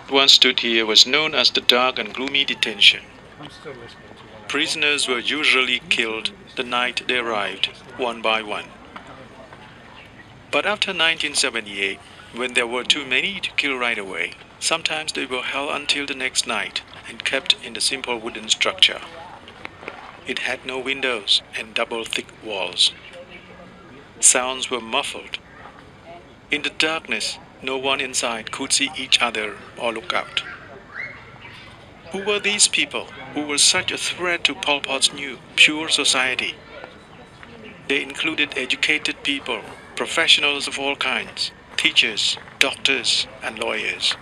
One stood here was known as the dark and gloomy detention. Prisoners were usually killed the night they arrived, one by one. But after 1978, when there were too many to kill right away, sometimes they were held until the next night and kept in the simple wooden structure. It had no windows and double thick walls. Sounds were muffled. In the darkness, no one inside could see each other or look out. Who were these people who were such a threat to Pol Pot's new, pure society? They included educated people, professionals of all kinds, teachers, doctors, and lawyers.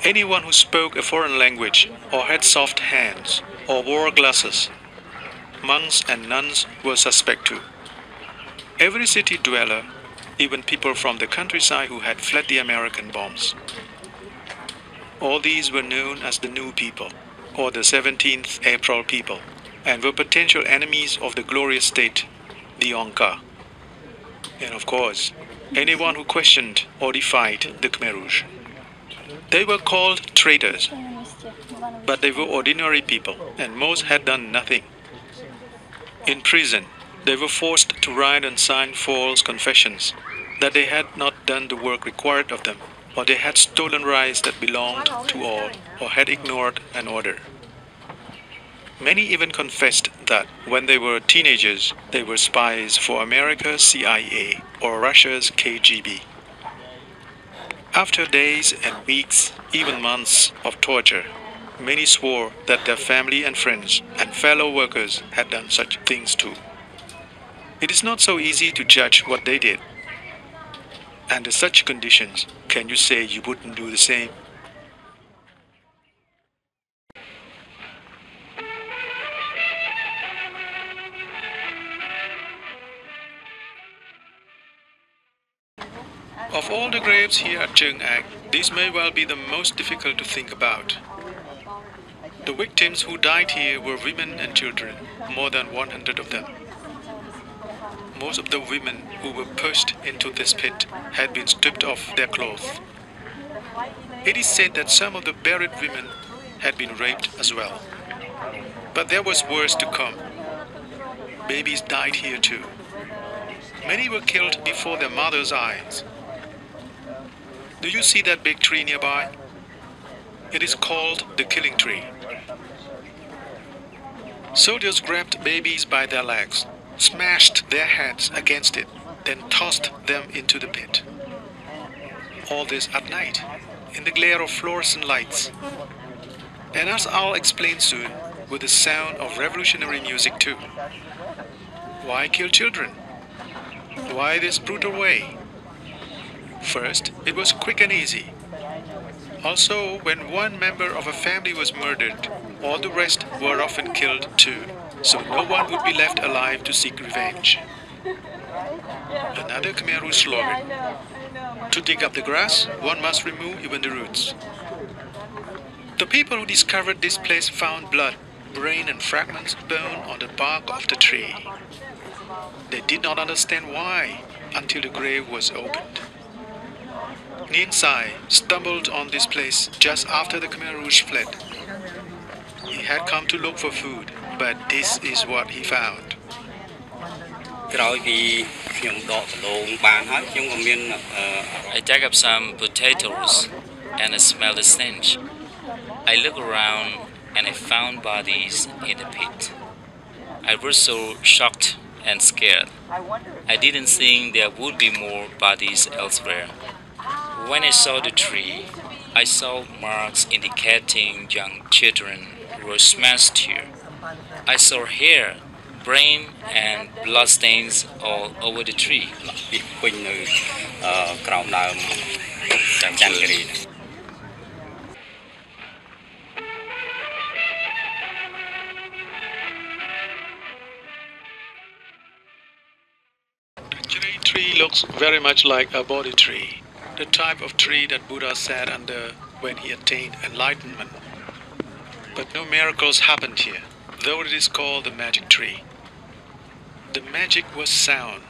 Anyone who spoke a foreign language or had soft hands or wore glasses. Monks and nuns were suspect too. Every city dweller, even people from the countryside who had fled the American bombs. All these were known as the New People, or the 17th April people, and were potential enemies of the glorious state, the Onka. And of course, anyone who questioned or defied the Khmer Rouge. They were called traitors, but they were ordinary people, and most had done nothing. In prison, they were forced to write and sign false confessions that they had not done the work required of them, or they had stolen rights that belonged to all, or had ignored an order. Many even confessed that when they were teenagers, they were spies for America's CIA or Russia's KGB. After days and weeks, even months of torture, many swore that their family and friends and fellow workers had done such things too. It is not so easy to judge what they did. Under such conditions, can you say you wouldn't do the same? Of all the graves here at Cheung Ak, this may well be the most difficult to think about. The victims who died here were women and children, more than 100 of them. Most of the women who were pushed into this pit had been stripped of their clothes. It is said that some of the buried women had been raped as well. But there was worse to come. Babies died here too. Many were killed before their mothers' eyes. Do you see that big tree nearby? It is called the killing tree. Soldiers grabbed babies by their legs, smashed their heads against it, then tossed them into the pit. All this at night, in the glare of fluorescent lights. And as I'll explain soon, with the sound of revolutionary music too. Why kill children? Why this brutal way? First, it was quick and easy. Also, when one member of a family was murdered, all the rest were often killed too, so no one would be left alive to seek revenge. Another Khmer Rouge slogan: to dig up the grass, one must remove even the roots. The people who discovered this place found blood, brain and fragments of bone on the bark of the tree. They did not understand why until the grave was opened. Nien Sai stumbled on this place just after the Khmer Rouge fled. He had come to look for food, but this is what he found. I dug up some potatoes and I smelled the stench. I looked around and I found bodies in the pit. I was so shocked and scared. I didn't think there would be more bodies elsewhere. When I saw the tree, I saw marks indicating young children were smashed here. I saw hair, brain and blood stains all over the tree. Actually, tree looks very much like a Bodhi tree, the type of tree that Buddha sat under when he attained enlightenment. But no miracles happened here, though it is called the magic tree. The magic was sound.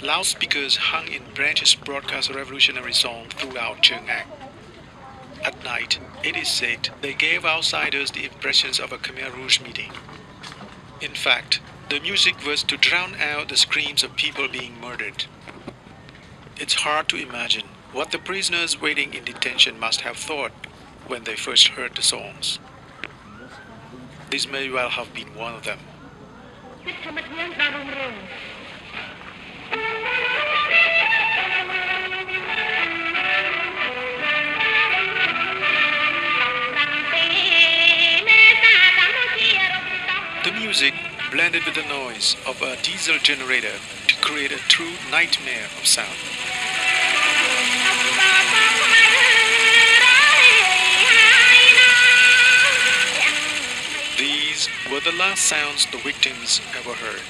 Loudspeakers hung in branches broadcast a revolutionary song throughout Cheung Ak. At night, it is said, they gave outsiders the impressions of a Khmer Rouge meeting. In fact, the music was to drown out the screams of people being murdered. It's hard to imagine what the prisoners waiting in detention must have thought when they first heard the songs. This may well have been one of them. The music blended with the noise of a diesel generator to create a true nightmare of sound. These were the last sounds the victims ever heard.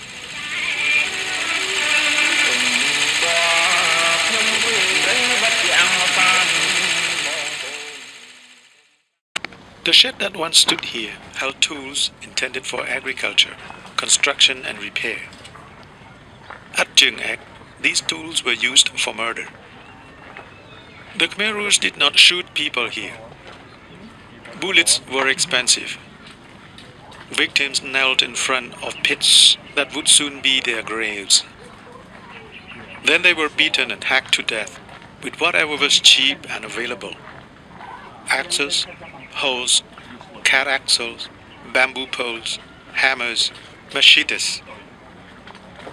The shed that once stood here held tools intended for agriculture, construction and repair. At Cheung Ak, these tools were used for murder. The Khmer Rouge did not shoot people here. Bullets were expensive. Victims knelt in front of pits that would soon be their graves. Then they were beaten and hacked to death with whatever was cheap and available. Axes, hoes, cat axles, bamboo poles, hammers, machetes.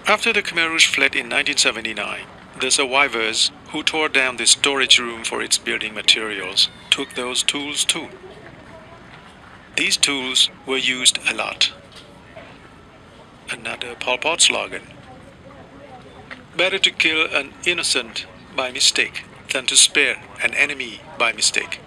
After the Khmer Rouge fled in 1979, the survivors who tore down the storage room for its building materials took those tools too. These tools were used a lot. Another Pol Pot slogan. Better to kill an innocent by mistake than to spare an enemy by mistake.